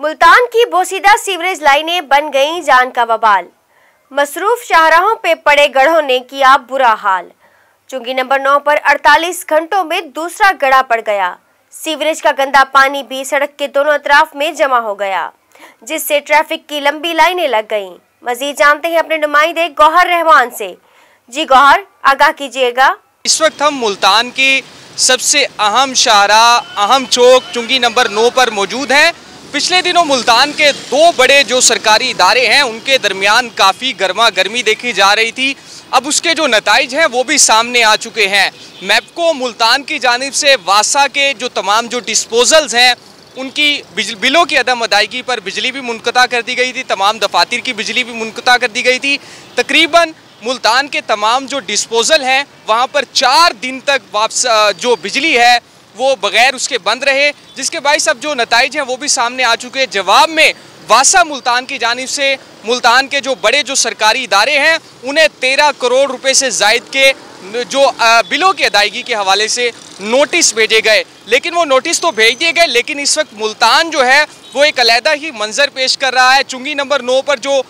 मुल्तान की बोसीदा सीवरेज लाइनें बन गईं जान का वबाल। मसरूफ शाहराहों पे पड़े गढ़ों ने किया बुरा हाल। चुंगी नंबर 9 पर 48 घंटों में दूसरा गड़ा पड़ गया। सीवरेज का गंदा पानी भी सड़क के दोनों अतराफ में जमा हो गया, जिससे ट्रैफिक की लंबी लाइनें लग गईं। मजीद जानते हैं अपने नुमाइंदे गौहर रहमान से। जी गौहर, आगाह कीजिएगा। इस वक्त हम मुल्तान की सबसे अहम शाहराह, अहम चौक चुंगी नंबर 9 पर मौजूद हैं। पिछले दिनों मुल्तान के दो बड़े जो सरकारी इदारे हैं उनके दरमियान काफ़ी गर्मा गर्मी देखी जा रही थी। अब उसके जो नताइज हैं वो भी सामने आ चुके हैं। मैपको मुल्तान की जानिब से वासा के जो तमाम जो डिस्पोजल्स हैं उनकी बिलों की अदम अदायगी पर बिजली भी मुनक़ता कर दी गई थी, तमाम दफातर की बिजली भी मुनक़ता कर दी गई थी। तकरीबन मुल्तान के तमाम जो डिस्पोजल हैं वहाँ पर 4 दिन तक वापस जो बिजली है वो बगैर उसके बंद रहे, जिसके बाइस अब जो नताइज हैं वो भी सामने आ चुके हैं। जवाब में वासा मुल्तान की जानिब से मुल्तान के जो बड़े जो सरकारी इदारे हैं उन्हें 13 करोड़ रुपए से जायद के जो बिलों की अदायगी के हवाले से नोटिस भेजे गए। लेकिन वो नोटिस तो भेज दिए गए, लेकिन इस वक्त मुल्तान जो है वो एक अलहदा ही मंजर पेश कर रहा है। चुंगी नंबर 9 पर जो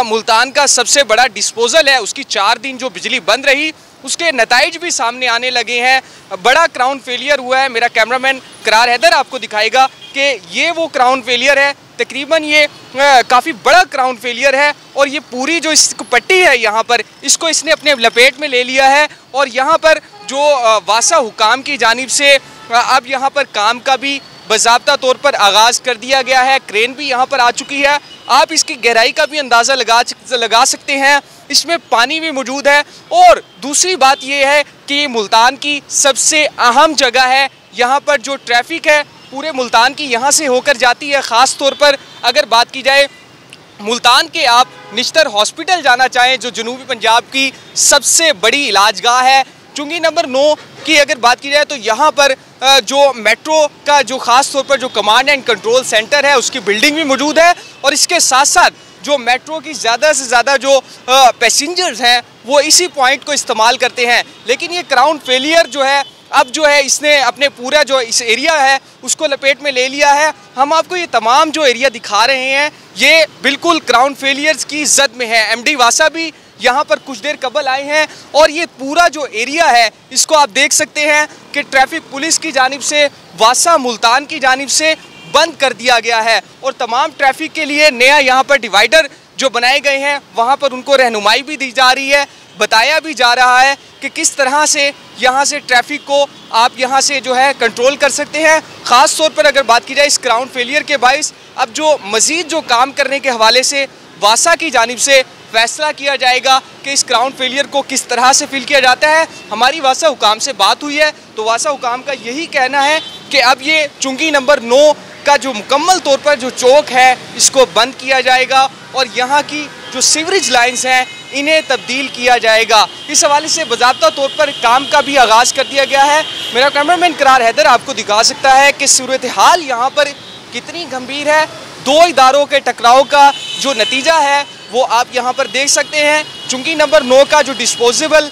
मुल्तान का सबसे बड़ा डिस्पोजल है उसकी 4 दिन जो बिजली बंद रही उसके नताइज भी सामने आने लगे हैं। बड़ा क्राउन फेलियर हुआ है। मेरा कैमरामैन करार हैदर आपको दिखाएगा कि ये वो क्राउन फेलियर है। तकरीबन ये काफ़ी बड़ा क्राउन फेलियर है और ये पूरी जो इस पट्टी है यहाँ पर इसको इसने अपने लपेट में ले लिया है। और यहाँ पर जो वासा हुकाम की जानिब से अब यहाँ पर काम का भी बाज़ाब्ता तौर पर आगाज़ कर दिया गया है। क्रेन भी यहाँ पर आ चुकी है। आप इसकी गहराई का भी अंदाज़ा लगा सकते हैं। इसमें पानी भी मौजूद है। और दूसरी बात यह है कि ये मुल्तान की सबसे अहम जगह है। यहाँ पर जो ट्रैफिक है पूरे मुल्तान की यहाँ से होकर जाती है। ख़ास तौर पर अगर बात की जाए मुल्तान के आप निश्तर हॉस्पिटल जाना चाहें जो जनूबी पंजाब की सबसे बड़ी इलाजगाह है, चुंगी नंबर 9 की अगर बात की जाए तो यहाँ पर जो मेट्रो का जो ख़ास तौर पर जो कमांड एंड कंट्रोल सेंटर है उसकी बिल्डिंग भी मौजूद है। और इसके साथ साथ जो मेट्रो की ज़्यादा से ज़्यादा जो पैसेंजर्स हैं वो इसी पॉइंट को इस्तेमाल करते हैं। लेकिन ये क्राउन फेलियर जो है अब जो है इसने अपने पूरा जो इस एरिया है उसको लपेट में ले लिया है। हम आपको ये तमाम जो एरिया दिखा रहे हैं ये बिल्कुल क्राउन फेलियर्स की जद में है। एमडी वासा भी यहाँ पर कुछ देर कबल आए हैं और ये पूरा जो एरिया है इसको आप देख सकते हैं कि ट्रैफिक पुलिस की जानिब से वासा मुल्तान की जानिब से बंद कर दिया गया है। और तमाम ट्रैफिक के लिए नया यहाँ पर डिवाइडर जो बनाए गए हैं वहाँ पर उनको रहनुमाई भी दी जा रही है। बताया भी जा रहा है कि किस तरह से यहाँ से ट्रैफिक को आप यहाँ से जो है कंट्रोल कर सकते हैं। ख़ास तौर पर अगर बात की जाए इस क्राउन फेलियर के बाइस अब जो मज़ीद जो काम करने के हवाले से वासा की जानिब से फैसला किया जाएगा कि इस क्राउन फेलियर को किस तरह से फिल किया जाता है। हमारी वासा हुकाम से बात हुई है तो वासा हुकाम का यही कहना है कि अब ये चुंगी नंबर 9 का जो मुकम्मल तौर पर जो चौक है इसको बंद किया जाएगा और यहाँ की जो सीवरेज लाइन्स हैं इन्हें तब्दील किया जाएगा। इस हवाले से बाज़ाब्ता तौर पर काम का भी आगाज़ कर दिया गया है। मेरा कैमरामैन करार हैदर आपको दिखा सकता है कि सूरत हाल यहाँ पर कितनी गंभीर है। दो इदारों के टकराव का जो नतीजा है वो आप यहाँ पर देख सकते हैं। चुंगी नंबर 9 का जो डिस्पोजेबल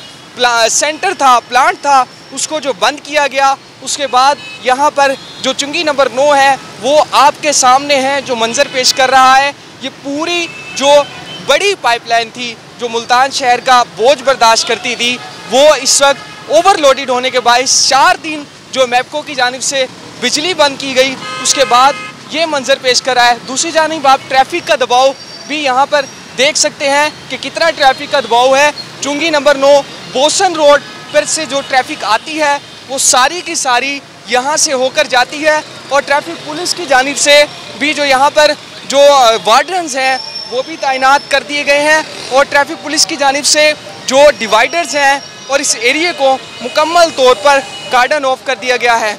सेंटर था, प्लांट था, उसको जो बंद किया गया उसके बाद यहाँ पर जो चुंगी नंबर 9 है वो आपके सामने है जो मंजर पेश कर रहा है। ये पूरी जो बड़ी पाइपलाइन थी जो मुल्तान शहर का बोझ बर्दाश्त करती थी वो इस वक्त ओवरलोडेड होने के बायस 4 दिन जो मैपको की जानिब से बिजली बंद की गई उसके बाद ये मंजर पेश कर रहा है। दूसरी जानिब आप ट्रैफिक का दबाव भी यहाँ पर देख सकते हैं कि कितना ट्रैफिक का दबाव है। चुंगी नंबर 9 बोसन रोड पर से जो ट्रैफिक आती है वो सारी की सारी यहाँ से होकर जाती है। और ट्रैफिक पुलिस की जानिब से भी जो यहाँ पर जो वार्डन्स हैं वो भी तैनात कर दिए गए हैं। और ट्रैफिक पुलिस की जानिब से जो डिवाइडर्स हैं और इस एरिए को मुकम्मल तौर पर कार्डन ऑफ कर दिया गया है।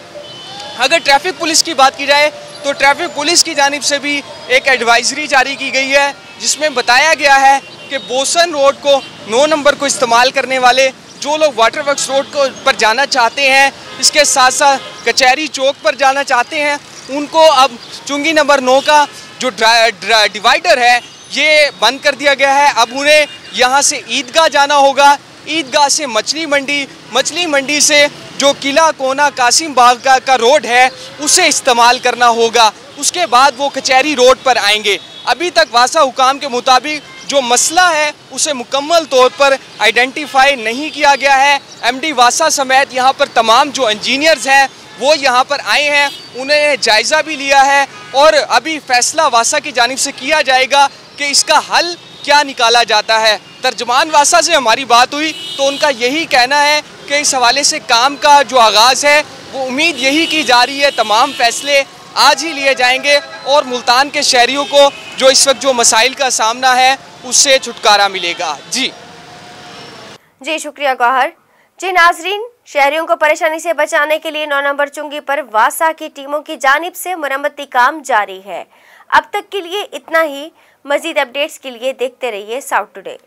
अगर ट्रैफिक पुलिस की बात की जाए तो ट्रैफिक पुलिस की जानिब से भी एक एडवाइजरी जारी की गई है जिसमें बताया गया है कि बोसन रोड को 9 नंबर को इस्तेमाल करने वाले जो लोग वाटर वर्क्स रोड को पर जाना चाहते हैं, इसके साथ साथ कचहरी चौक पर जाना चाहते हैं, उनको अब चुंगी नंबर 9 का जो डिवाइडर है ये बंद कर दिया गया है। अब उन्हें यहाँ से ईदगाह जाना होगा, ईदगाह से मछली मंडी से जो किला कोना कासिम बाग का रोड है उसे इस्तेमाल करना होगा। उसके बाद वो कचहरी रोड पर आएंगे। अभी तक वासा हुकाम के मुताबिक जो मसला है उसे मुकम्मल तौर पर आइडेंटिफाई नहीं किया गया है। एमडी वासा समेत यहाँ पर तमाम जो इंजीनियर्स हैं वो यहाँ पर आए हैं, उन्हें जायज़ा भी लिया है और अभी फैसला वासा की जानिब से किया जाएगा कि इसका हल क्या निकाला जाता है। तर्जमान वासा से हमारी बात हुई तो उनका यही कहना है कि इस हवाले से काम का जो आगाज़ है वो उम्मीद यही की जा रही है तमाम फैसले आज ही लिए जाएंगे और मुल्तान के शहरियों को जो इस वक्त जो मसाइल का सामना है उससे छुटकारा मिलेगा। जी शुक्रिया गौहर। जी नाजरीन, शहरियों को परेशानी से बचाने के लिए 9 नंबर चुंगी पर वासा की टीमों की जानिब से मरम्मती काम जारी है। अब तक के लिए इतना ही। मजीद अपडेट्स के लिए देखते रहिए साउथ टुडे।